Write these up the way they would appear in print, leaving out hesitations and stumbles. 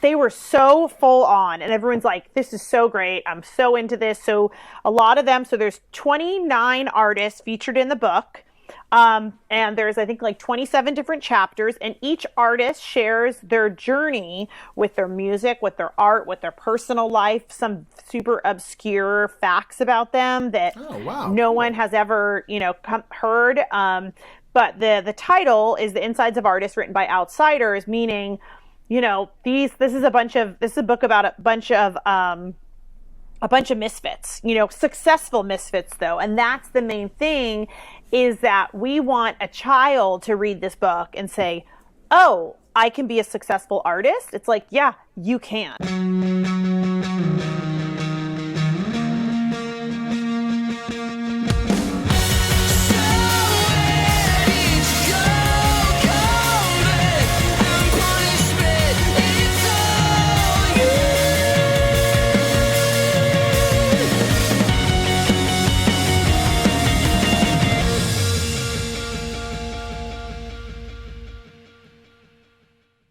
they were so full on, and everyone's like, this is so great. I'm so into this. So a lot of them, so there's 29 artists featured in the book. And there's, I think, like 27 different chapters, and each artist shares their journey with their music, with their art, with their personal life, some super obscure facts about them that no one has ever, heard. But the title is The Insides of Artists, written by outsiders, meaning, this is a book about a bunch of misfits, successful misfits though. And that's the main thing, is that we want a child to read this book and say, oh, I can be a successful artist. It's like, yeah, you can.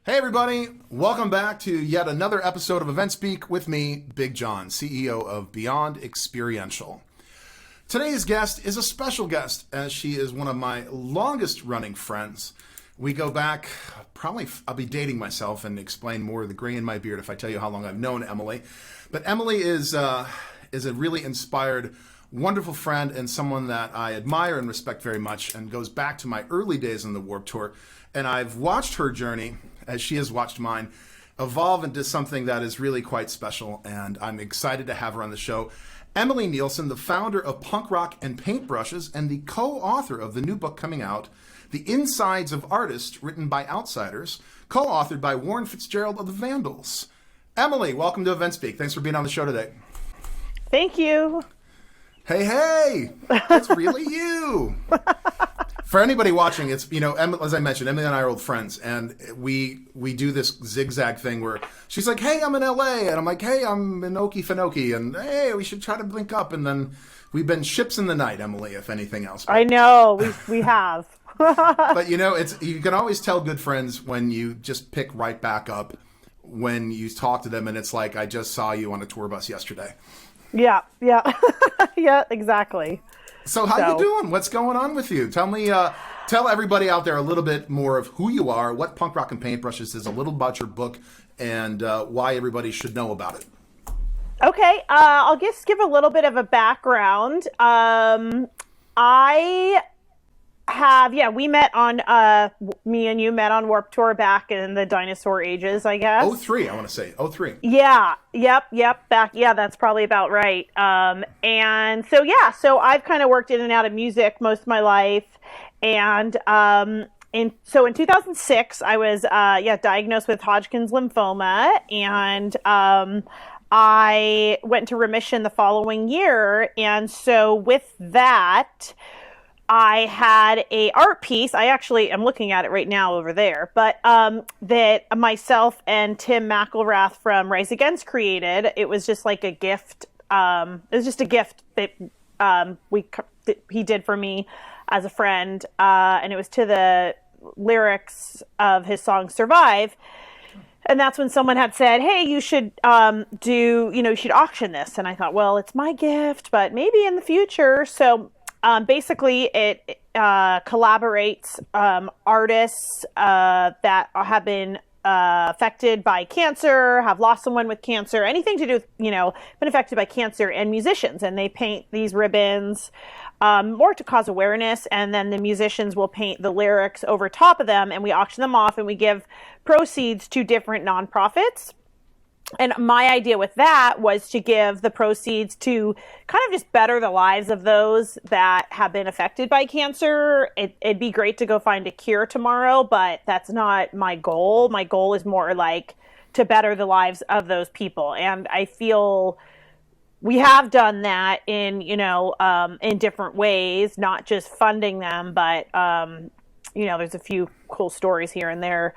Hey everybody, welcome back to yet another episode of EventSpeak with me, Big John, CEO of Beyond Experiential. Today's guest is a special guest, as she is one of my longest running friends. We go back, probably I'll be dating myself and explain more of the gray in my beard if I tell you how long I've known Emily. But Emily is a really inspired, wonderful friend and someone that I admire and respect very much, and goes back to my early days on the Warped Tour. And I've watched her journey, as she has watched mine, evolve into something that is really quite special, and I'm excited to have her on the show. Emily Nielsen, the founder of Punk Rock and Paintbrushes and the co-author of the new book coming out, The Insides of Artists, written by outsiders, co-authored by Warren Fitzgerald of the Vandals. Emily, welcome to EventSpeak. Thanks for being on the show today. Thank you. Hey, it's really you. For anybody watching, it's, as I mentioned, Emily and I are old friends, and we do this zigzag thing where she's like, hey, I'm in LA, and I'm like, hey, I'm in Okefenokee, and hey, we should try to link up, and then we've been ships in the night, Emily, if anything else. I know, we have. But you can always tell good friends when you just pick right back up when you talk to them, and it's like, I just saw you on a tour bus yesterday. Yeah. Yeah, exactly. So how you doing? What's going on with you? Tell me, tell everybody out there a little bit more of who you are, what Punk Rock and Paintbrushes is, a little about your book, and why everybody should know about it. Okay, I'll just give a little bit of a background. We met on, me and you met on Warped Tour back in the dinosaur ages, I guess. 03, I want to say. 03. Yeah, yep, back, that's probably about right. So I've kind of worked in and out of music most of my life. And in 2006, I was, diagnosed with Hodgkin's lymphoma, and I went into remission the following year. And so with that, I had a art piece. I actually am looking at it right now over there, but that myself and Tim McElrath from Rise Against created. It was just like a gift. It was just a gift that he did for me as a friend, and it was to the lyrics of his song "Survive." And that's when someone had said, hey, you should you should auction this. And I thought, well, it's my gift, but maybe in the future. So basically, it collaborates artists that have been affected by cancer, have lost someone with cancer, anything to do with, been affected by cancer, and musicians. And they paint these ribbons more to cause awareness. And then the musicians will paint the lyrics over top of them, and we auction them off, and we give proceeds to different nonprofits. And my idea with that was to give the proceeds to kind of just better the lives of those that have been affected by cancer. It'd be great to go find a cure tomorrow, but that's not my goal. My goal is more like to better the lives of those people. And I feel we have done that in different ways, not just funding them, but, there's a few cool stories here and there.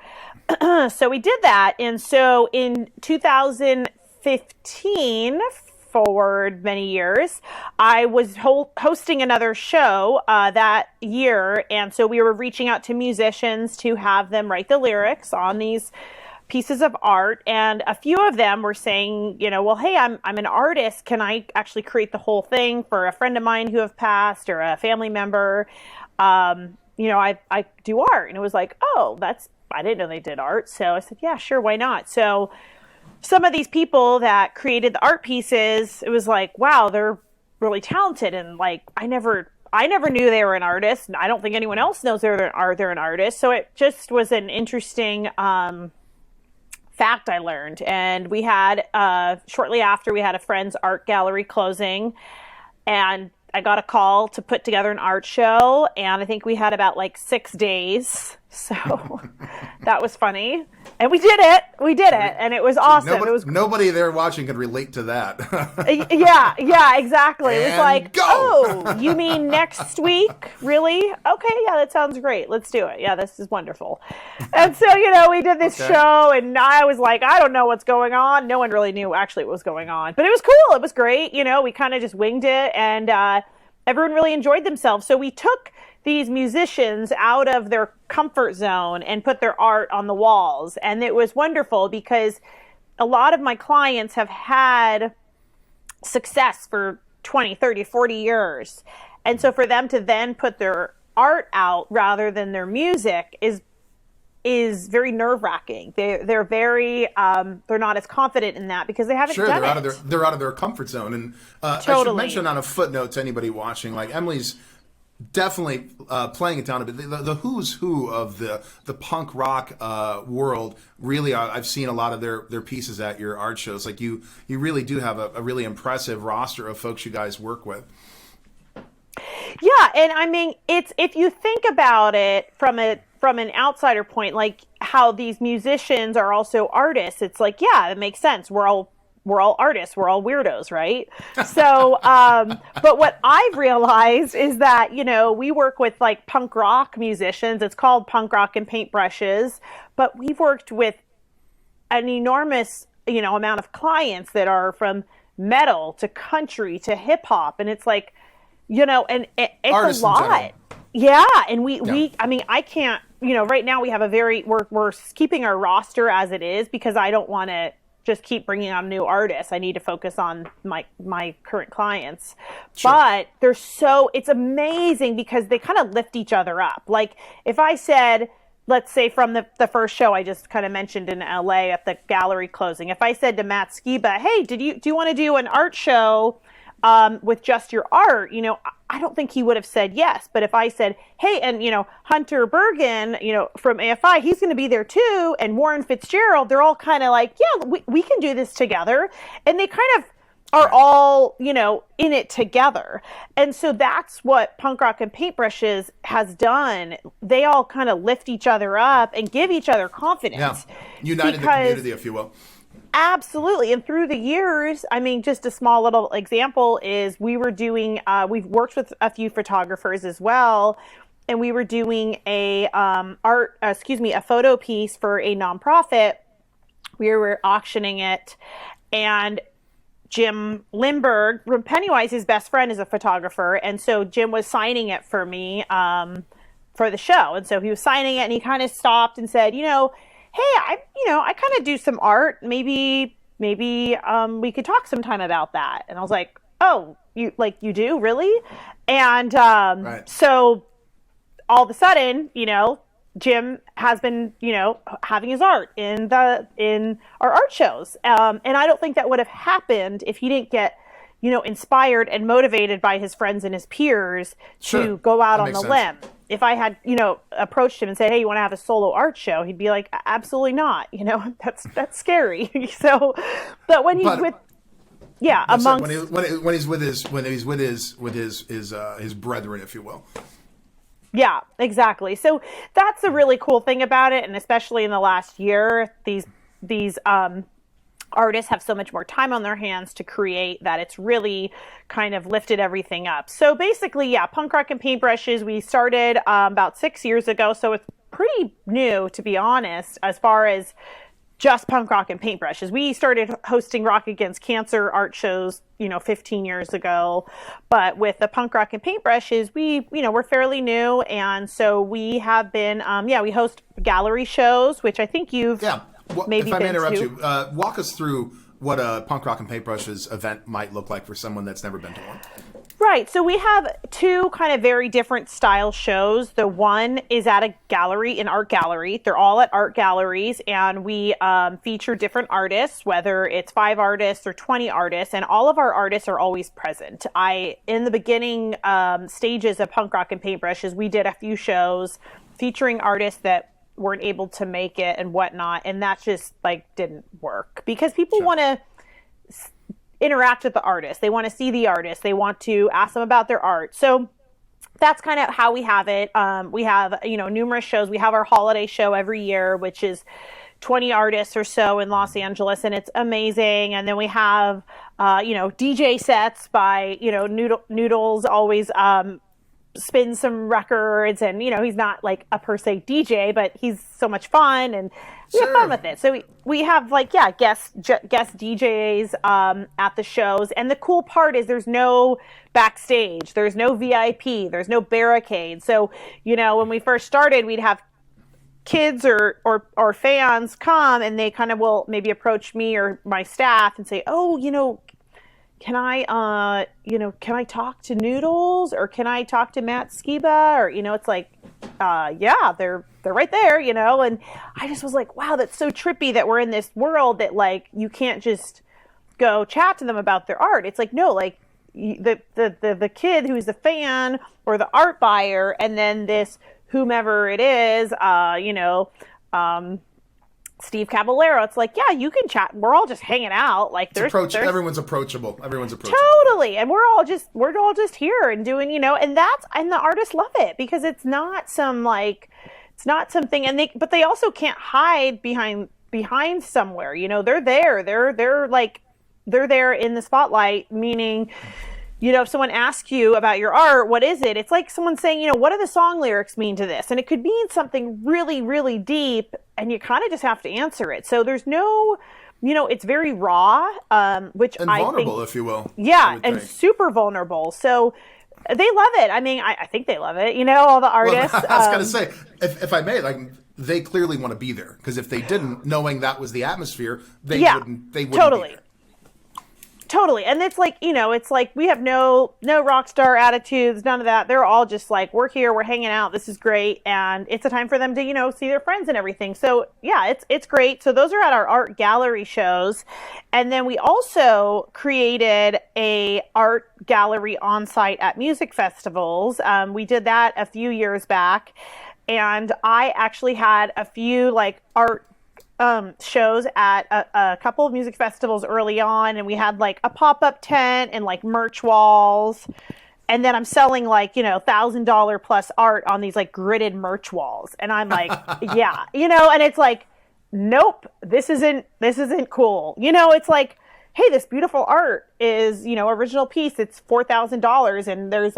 So we did that. And so in 2015, forward many years, I was hosting another show that year. And so we were reaching out to musicians to have them write the lyrics on these pieces of art, and a few of them were saying, well, hey, I'm an artist. Can I actually create the whole thing for a friend of mine who have passed or a family member? I do art. And it was like, oh, I didn't know they did art. So I said, yeah, sure, why not? So some of these people that created the art pieces, it was like, wow, they're really talented. And like, I never knew they were an artist. And I don't think anyone else knows they're an artist. So it just was an interesting fact I learned. And we had, shortly after, we had a friend's art gallery closing, and I got a call to put together an art show, and I think we had about like 6 days. So that was funny. And we did it. And it was awesome. Nobody there watching could relate to that. Yeah, exactly. It was like, go! Oh, you mean next week? Really? Okay, yeah, that sounds great. Let's do it. Yeah, this is wonderful. And so, we did this show, and I was like, I don't know what's going on. No one really knew actually what was going on. But it was cool. It was great. We kind of just winged it, and everyone really enjoyed themselves. So we took these musicians out of their comfort zone and put their art on the walls. And it was wonderful because a lot of my clients have had success for 20, 30, 40 years. And so for them to then put their art out rather than their music is very nerve-wracking. They're very they're not as confident in that because they haven't done it. They're out of their comfort zone. And totally. I should mention on a footnote to anybody watching, like Emily's definitely playing it down a bit. The who's who of the punk rock world. Really, I've seen a lot of their pieces at your art shows. Like you really do have a really impressive roster of folks you guys work with. Yeah, and I mean, it's, if you think about it from an outsider point, like how these musicians are also artists, it's like, yeah, it makes sense. We're all artists. We're all weirdos, right? So, but what I've realized is that, we work with like punk rock musicians. It's called Punk Rock and Paintbrushes, but we've worked with an enormous, amount of clients that are from metal to country to hip hop. And it's like, and it's artists a lot. Yeah. And I can't, right now we have we're keeping our roster as it is because I don't want to just keep bringing on new artists. I need to focus on my current clients. Sure. But it's amazing because they kind of lift each other up. Like if I said, let's say from the first show I just kind of mentioned in LA at the gallery closing, if I said to Matt Skiba, hey, do you want to do an art show with just your art? I don't think he would have said yes. But if I said, hey, and, Hunter Bergen, from AFI, he's going to be there too. And Warren Fitzgerald, they're all kind of like, yeah, we can do this together. And they kind of are all, in it together. And so that's what Punk Rock and Paintbrushes has done. They all kind of lift each other up and give each other confidence. Yeah. United the community, if you will. Absolutely. And through the years, I mean, just a small little example is we've worked with a few photographers as well. And we were doing a photo piece for a nonprofit. We were auctioning it, and Jim Lindbergh from Pennywise, his best friend, is a photographer. And so Jim was signing it for me for the show. And so he was signing it, and he kind of stopped and said, hey, I kind of do some art. Maybe we could talk sometime about that. And I was like, oh, you do really? And right. So all of a sudden, Jim has been, having his art in our art shows. And I don't think that would have happened if he didn't get, inspired and motivated by his friends and his peers to go out on the limb. If I had, approached him and said, hey, you want to have a solo art show? He'd be like, absolutely not. That's scary. So, but when he's when he's with his brethren, if you will. Yeah, exactly. So that's the really cool thing about it. And especially in the last year, these artists have so much more time on their hands to create that it's really kind of lifted everything up. So basically, yeah, Punk Rock and Paintbrushes, we started about 6 years ago. So it's pretty new, to be honest, as far as just Punk Rock and Paintbrushes. We started hosting Rock Against Cancer art shows, 15 years ago. But with the Punk Rock and Paintbrushes, we're fairly new. And so we have been, we host gallery shows, which I think you've maybe if I may been interrupt to. you, walk us through what a Punk Rock and Paintbrushes event might look like for someone that's never been to one. Right. So we have two kind of very different style shows. The one is at a gallery, an art gallery. They're all at art galleries, and we feature different artists, whether it's 5 artists or 20 artists, and all of our artists are always present. In the beginning stages of Punk Rock and Paintbrushes, we did a few shows featuring artists that weren't able to make it and whatnot, and that just didn't work because people want to interact with the artist. They want to see the artist. They want to ask them about their art. So that's kind of how we have it. We have, numerous shows. We have our holiday show every year, which is 20 artists or so in Los Angeles, and it's amazing. And then we have, DJ sets by, Noodles always spins some records, and he's not like a per se DJ, but he's so much fun, and we have fun with it. So we have guest DJs at the shows, and the cool part is there's no backstage, there's no VIP, there's no barricade. So when we first started, we'd have kids or fans come, and they kind of will maybe approach me or my staff and say, can I talk to Noodles, or can I talk to Matt Skiba? Or, it's like, yeah, they're right there, and I just was like, wow, that's so trippy that we're in this world that you can't just go chat to them about their art. It's like, no, the kid who's the fan or the art buyer, and then this whomever it is, Steve Caballero. It's like, yeah, you can chat. We're all just hanging out. Everyone's approachable. Totally. And we're all just here and doing, and the artists love it because it's not it's not something, but they also can't hide behind somewhere. They're there. They're there in the spotlight, meaning, if someone asks you about your art, what is it? It's like someone saying, what do the song lyrics mean to this? And it could mean something really, really deep, and you kind of just have to answer it. So there's no, it's very raw, which and I vulnerable, think, if you will. Yeah, and super vulnerable. So they love it. I mean, I think they love it. All the artists. Well, I was going to say, if I may, they clearly want to be there, because if they didn't, knowing that was the atmosphere, they wouldn't totally. be there. Totally. And it's we have no rock star attitudes, none of that. They're all just we're here, we're hanging out, this is great. And it's a time for them to, see their friends and everything. So yeah, it's great. So those are at our art gallery shows. And then we also created a art gallery on site at music festivals. We did that a few years back. And I actually had a few art shows at a couple of music festivals early on, and we had a pop-up tent and merch walls, and then I'm selling $1,000 plus art on these gridded merch walls, and I'm like, yeah, and it's nope, this isn't cool. It's hey, this beautiful art is, original piece, it's $4,000, and there's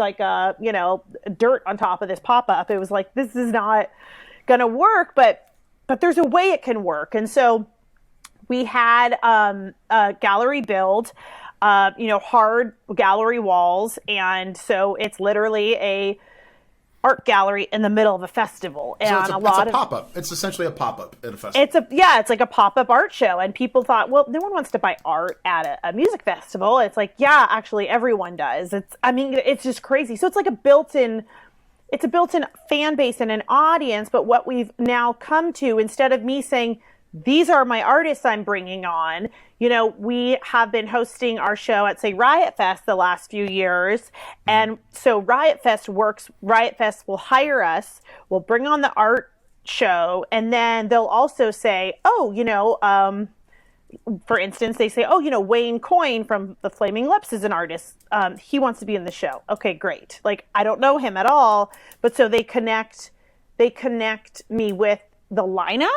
dirt on top of this pop-up. It was this is not gonna work, but there's a way it can work. And so we had a gallery build, hard gallery walls. And so it's literally a art gallery in the middle of a festival. And so it's a pop-up. It's essentially a pop-up at a festival. It's like a pop-up art show. And people thought, well, no one wants to buy art at a music festival. It's yeah, actually everyone does. It's just crazy. So it's it's a built-in fan base and an audience, but what we've now come to, instead of me saying, these are my artists I'm bringing on, we have been hosting our show at, say, Riot Fest the last few years. And so Riot Fest will hire us, we'll bring on the art show, and then they'll also say, for instance, they say, Wayne Coyne from the Flaming Lips is an artist. He wants to be in the show. Okay, great. I don't know him at all, but so they connect me with the lineup.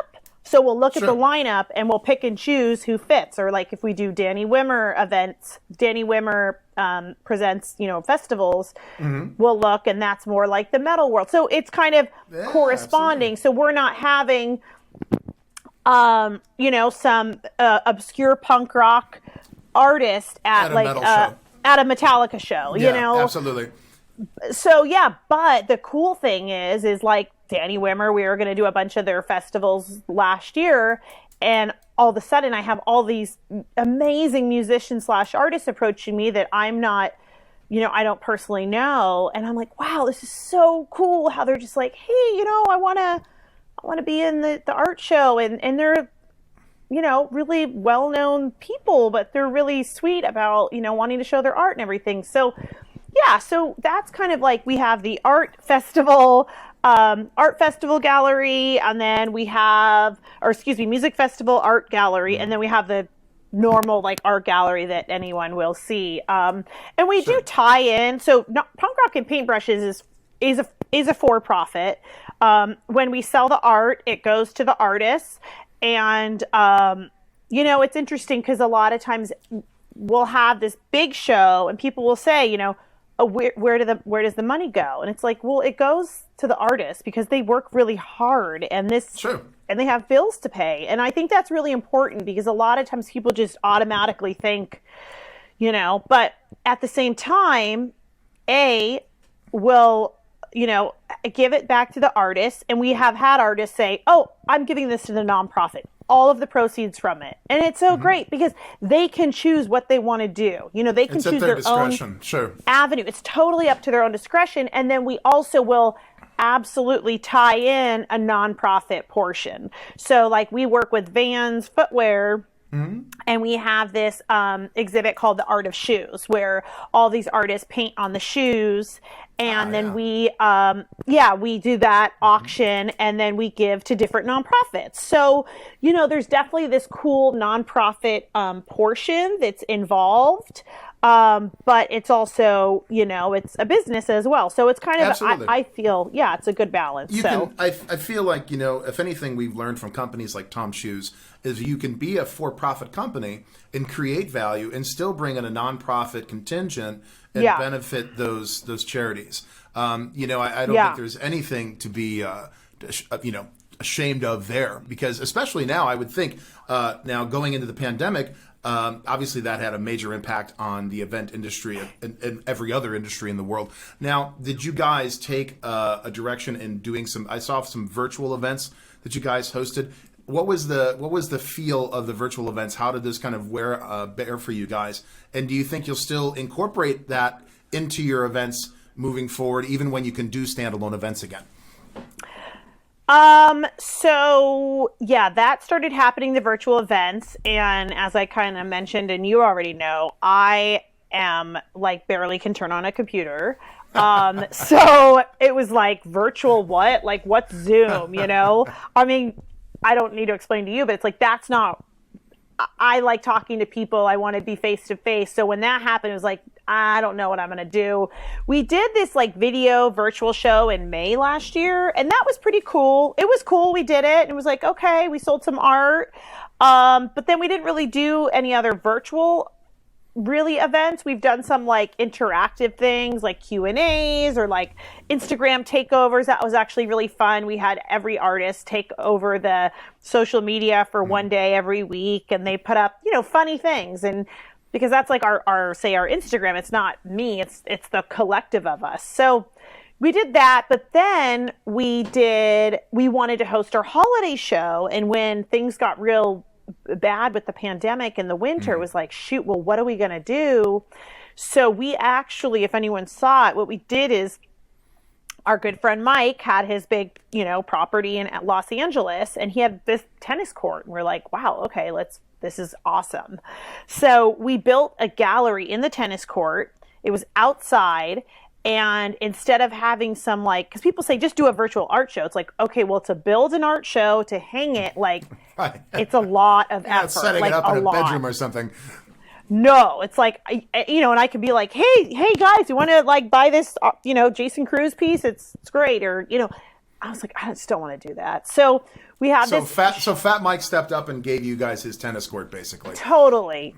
So we'll look at the lineup and we'll pick and choose who fits. Or if we do Danny Wimmer events, Danny Wimmer presents, festivals, we'll look, and that's more like the metal world. So it's kind of corresponding. Absolutely. So we're not having some obscure punk rock artist at a Metallica show, Absolutely. So yeah, but the cool thing is Danny Wimmer, we were going to do a bunch of their festivals last year, And all of a sudden I have all these amazing musicians slash artists approaching me that I'm not, I don't personally know. And I'm like, wow, this is so cool how they're just like, hey, I want to be in the art show. And they're, really well-known people, but they're really sweet about, wanting to show their art and everything. So yeah, so that's kind of like, we have the art festival gallery, and then we have, music festival art gallery, and then we have the normal like art gallery that anyone will see. And we do tie in. So Punk Rock and Paintbrushes is a for-profit. When we sell the art, it goes to the artists. And, it's interesting because a lot of times we'll have this big show and people will say, oh, where does the money go? And it's like, well, it goes to the artists because they work really hard and and they have bills to pay. And I think that's really important because a lot of times people just automatically think, but at the same time, will give it back to the artists. And we have had artists say, oh, I'm giving this to the nonprofit, all of the proceeds from it. And it's so great because they can choose what they want to do. They can choose their own avenue. It's totally up to their own discretion. And then we also will absolutely tie in a nonprofit portion. So like we work with Vans footwear. And we have this exhibit called The Art of Shoes, where all these artists paint on the shoes. And then we do that auction, and then we give to different nonprofits. So, there's definitely this cool nonprofit portion that's involved. But it's also, it's a business as well. So it's kind of, I feel, it's a good balance. I feel like, if anything we've learned from companies like Tom's Shoes is you can be a for-profit company and create value and still bring in a nonprofit contingent and benefit those charities. I don't think there's anything to be, ashamed of there, because especially now, I would think now going into the pandemic, obviously that had a major impact on the event industry and every other industry in the world. Now, did you guys take a direction in doing I saw some virtual events that you guys hosted. What was the feel of the virtual events? How did this kind of bear for you guys? And do you think you'll still incorporate that into your events moving forward, even when you can do standalone events again? So yeah, that started happening, the virtual events. And as I kind of mentioned, and you already know, I am like barely can turn on a computer. So it was like virtual what? Like what's Zoom, I mean, I don't need to explain to you, but it's like, that's not, I like talking to people. I want to be face to face. So when that happened, it was like, I don't know what I'm going to do. We did this like video virtual show in May last year, and that was pretty cool. It was cool. We did it and it was like, okay, we sold some art. But then we didn't really do any other virtual events. We've done some like interactive things like Q&As or like Instagram takeovers. That was actually really fun. We had every artist take over the social media for one day every week, and they put up, funny things. And because that's like our Instagram, it's not me, it's the collective of us. So we did that, but then we wanted to host our holiday show. And when things got real bad with the pandemic in the winter, it was like, shoot, well, what are we going to do? So we actually, if anyone saw it, what we did is our good friend Mike had his big, property in Los Angeles, and he had this tennis court. And we're like, wow, okay, this is awesome. So we built a gallery in the tennis court. It was outside. And instead of having some because people say just do a virtual art show, it's like, okay, well, to build an art show, to hang it, it's a lot of effort. Setting it up in a bedroom or something. No, it's like, and I could be like, hey guys, you want to buy this, Jason Cruz piece? It's great. Or, I was like, I just don't want to do that. So we had this. Fat Mike stepped up and gave you guys his tennis court, basically. Totally.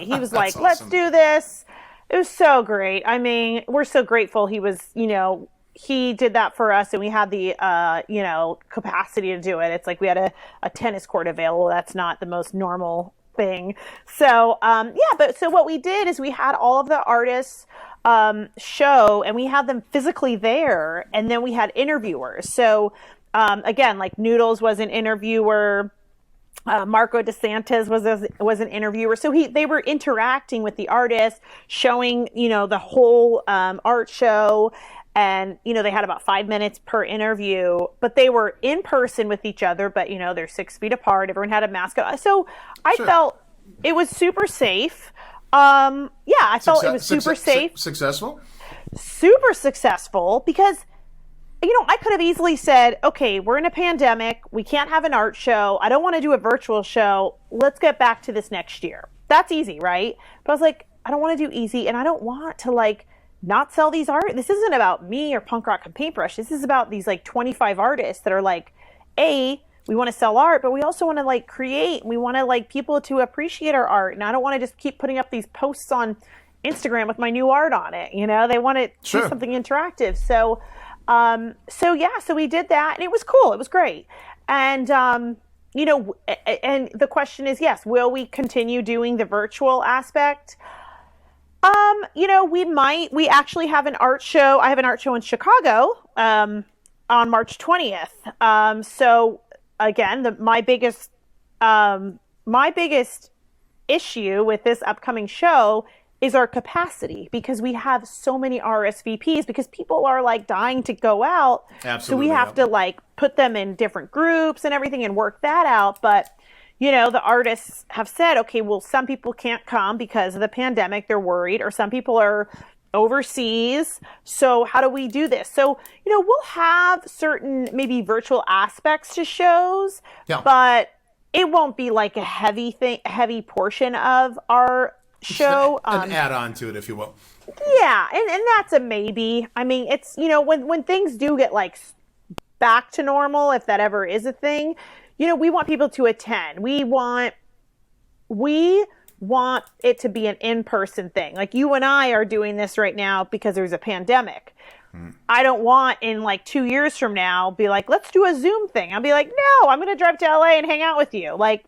He was like, awesome. Let's do this. It was so great. I mean, we're so grateful he was, he did that for us, and we had the, capacity to do it. It's like we had a tennis court available. That's not the most normal thing. So, so what we did is we had all of the artists show, and we had them physically there, and then we had interviewers. So, again, like Noodles was an interviewer. Marco DeSantis was an interviewer. So they were interacting with the artists, showing, the whole art show. And, they had about 5 minutes per interview, but they were in person with each other, but, they're 6 feet apart. Everyone had a mask on. So I felt it was super safe. I felt it was super safe. Successful? Super successful because, I could have easily said, okay, we're in a pandemic. We can't have an art show. I don't want to do a virtual show. Let's get back to this next year. That's easy, right? But I was like, I don't want to do easy, and I don't want to not sell these art. This isn't about me or Punk Rock Paintbrushes. This is about these 25 artists that are we want to sell art, but we also want to create. We want to people to appreciate our art. And I don't want to just keep putting up these posts on Instagram with my new art on it. They want to do something interactive. So we did that, and it was cool. It was great. And, and the question is, yes, will we continue doing the virtual aspect? We actually have an art show. I have an art show in Chicago, on March 20th. So again, my biggest issue with this upcoming show is our capacity, because we have so many RSVPs, because people are like dying to go out. Absolutely. So we have to like put them in different groups and everything and work that out. But, you know, the artists have said, okay, well, some people can't come because of the pandemic. They're worried, or some people are overseas. So how do we do this? So, you know, we'll have certain maybe virtual aspects to shows, but it won't be like a heavy portion of our show. An add-on to it, if you will. Yeah, and that's a maybe. I mean, it's, you know, when things do get like back to normal, if that ever is a thing, you know, we want people to attend. We want it to be an in-person thing. Like you and I are doing this right now because there's a pandemic. I don't want in like 2 years from now be like, let's do a Zoom thing. I'll be like, no, I'm going to drive to LA and hang out with you. Like,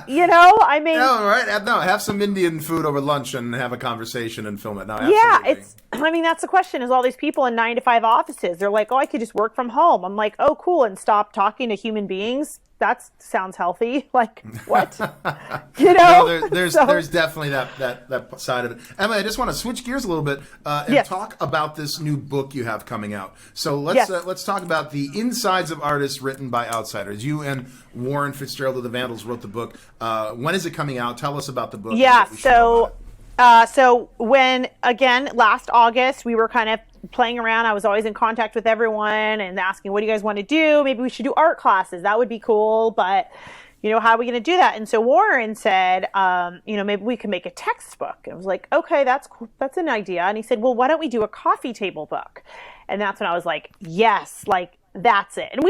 you know, I mean, no, right? No, have some Indian food over lunch and have a conversation and film it. No, yeah, I mean, that's the question, is all these people in 9-to-5 offices. They're like, oh, I could just work from home. I'm like, oh, cool. And stop talking to human beings. That sounds healthy. Like, what? You know? No, there's definitely that side of it. Emma, I just want to switch gears a little bit and talk about this new book you have coming out. So let's talk about the insides of artists written by outsiders. You and Warren Fitzgerald of the Vandals wrote the book. When is it coming out? Tell us about the book. Yeah, so when, again, last August, we were kind of playing around. I was always in contact with everyone and asking, what do you guys want to do? Maybe we should do art classes. That would be cool. But, you know, how are we going to do that? And so Warren said, you know, maybe we can make a textbook. And I was like, okay, that's cool. That's an idea. And he said, well, why don't we do a coffee table book? And that's when I was like, yes, like, that's it. And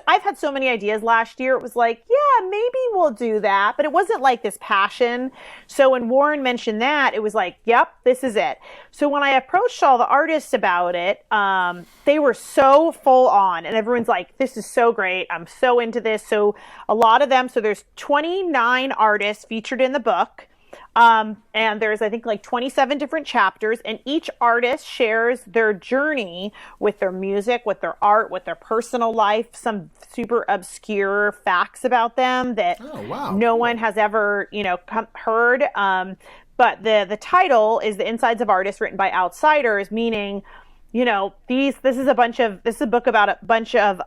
I've had so many ideas last year. It was like, yeah, maybe we'll do that. But it wasn't like this passion. So when Warren mentioned that, it was like, yep, this is it. So when I approached all the artists about it, they were so full on. And everyone's like, this is so great. I'm so into this. So a lot of them, so there's 29 artists featured in the book. And there's, I think, like 27 different chapters, and each artist shares their journey with their music, with their art, with their personal life, some super obscure facts about them that no one has ever, you know, heard. But the title is The Insides of Artists Written by Outsiders, meaning, you know, this is a book about a bunch of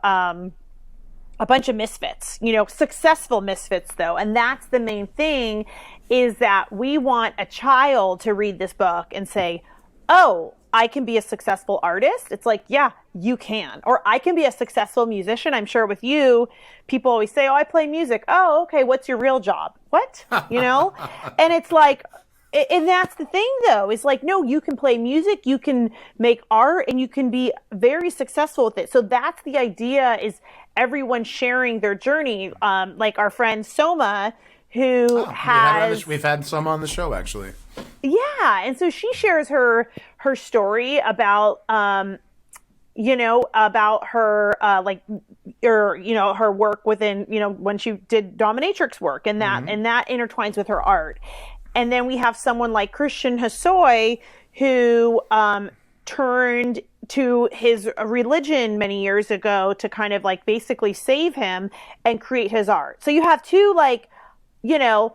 misfits, you know, successful misfits though. And that's the main thing, is that we want a child to read this book and say, oh, I can be a successful artist. It's like, yeah, you can. Or I can be a successful musician. I'm sure with you, people always say, oh, I play music. Oh, okay. What's your real job? What? You know? And it's like, and that's the thing though, is like, no, you can play music, you can make art, and you can be very successful with it. So that's the idea, is everyone sharing their journey. Like our friend Soma, who we've had some on the show actually. Yeah. And so she shares her story about, you know, about her, her work within, you know, when she did dominatrix work, and that, and that intertwines with her art. And then we have someone like Christian Hosoi, who turned to his religion many years ago to kind of like basically save him and create his art. So you have two, like, you know,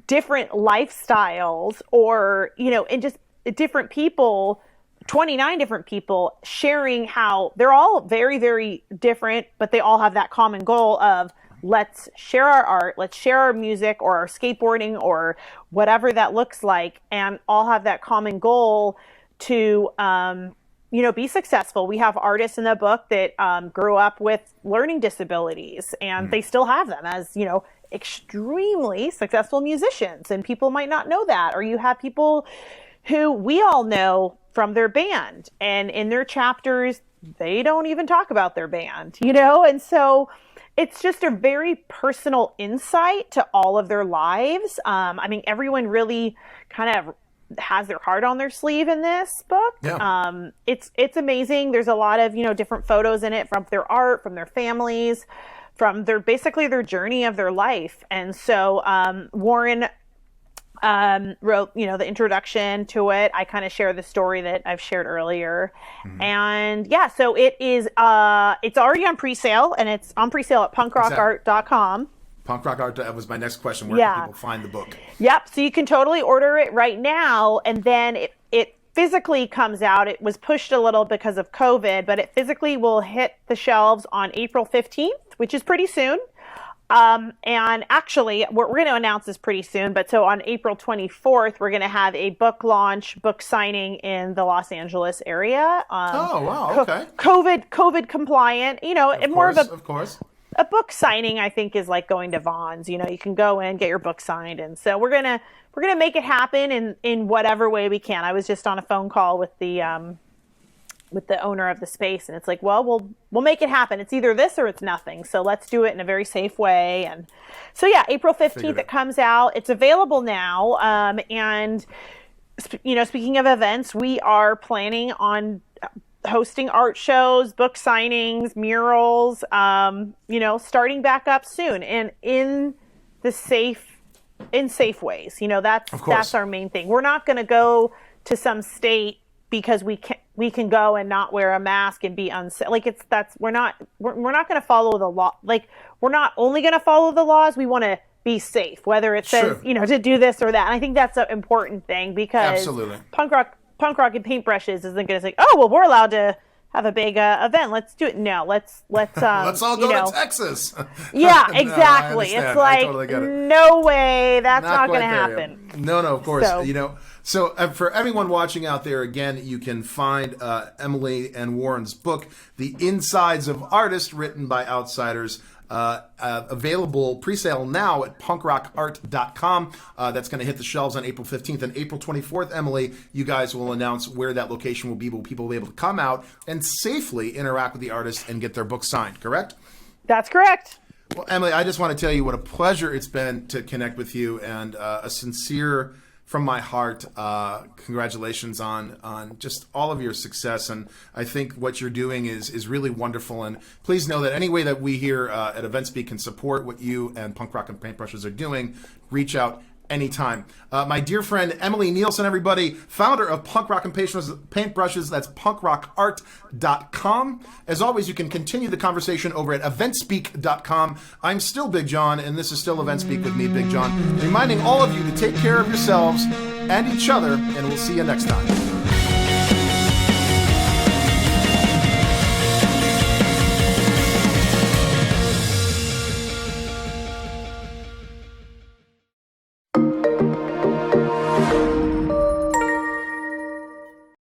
different lifestyles, or, you know, and just different people, 29 different people sharing how they're all very, very different, but they all have that common goal of, let's share our art, let's share our music or our skateboarding or whatever that looks like, and all have that common goal to, you know, be successful. We have artists in the book that grew up with learning disabilities, and they still have them as, you know, extremely successful musicians, and people might not know that. Or you have people who we all know from their band, and in their chapters, they don't even talk about their band, you know? And so it's just a very personal insight to all of their lives. I mean, everyone really kind of has their heart on their sleeve in this book. Yeah. It's amazing. There's a lot of, you know, different photos in it from their art, from their families, from their basically their journey of their life. And so Warren wrote, you know, the introduction to it. I kind of share the story that I've shared earlier. And yeah, so it is it's already on pre-sale, and it's on pre-sale at punkrockart.com. Punk Rock Art, that was my next question. Where can people find the book? Yep. So you can totally order it right now, and then it physically comes out. It was pushed a little because of COVID, but it physically will hit the shelves on April 15th, which is pretty soon. And actually, we're going to announce this pretty soon, but so on April 24th, we're going to have a book launch, book signing in the Los Angeles area. Oh, wow. Okay. COVID compliant, you know, and more of course. A book signing, I think, is like going to Vons. You know, you can go in, get your book signed. And so we're going to make it happen in whatever way we can. I was just on a phone call with the owner of the space, and it's like, well, we'll make it happen. It's either this or it's nothing. So let's do it in a very safe way. And so yeah, April 15th it comes out. It's available now. And you know, speaking of events, we are planning on hosting art shows, book signings, murals, you know, starting back up soon, and in safe ways. You know, that's our main thing. We're not going to go to some state because we can go and not wear a mask and be unsafe. Like we're not going to follow the law. Like, we're not only going to follow the laws. We want to be safe, whether it says, you know, to do this or that. And I think that's an important thing, because absolutely. Punk Rock and Paintbrushes isn't going to say, oh, well, we're allowed to have a big event. Let's do it. No, let's let's all go to Texas. Yeah, exactly. No, it's like, totally no way, that's not going to happen. No, of course. So, you know, so for everyone watching out there, again, you can find Emily and Warren's book, The Insides of Artists, written by outsiders. Available pre-sale now at punkrockart.com. That's going to hit the shelves on April 15th and April 24th. Emily, you guys will announce where that location will be. Will people be able to come out and safely interact with the artists and get their book signed, correct? That's correct. Well, Emily, I just want to tell you what a pleasure it's been to connect with you, and a sincere, from my heart, congratulations on just all of your success. And I think what you're doing is really wonderful. And please know that any way that we here at EventSpeak can support what you and Punk Rock and Paintbrushes are doing, reach out anytime. My dear friend Emily Nielsen, everybody, founder of Punk Rock and Paintbrushes, that's punkrockart.com. As always, you can continue the conversation over at eventspeak.com. I'm still Big John, and this is still EventSpeak with me, Big John, reminding all of you to take care of yourselves and each other, and we'll see you next time.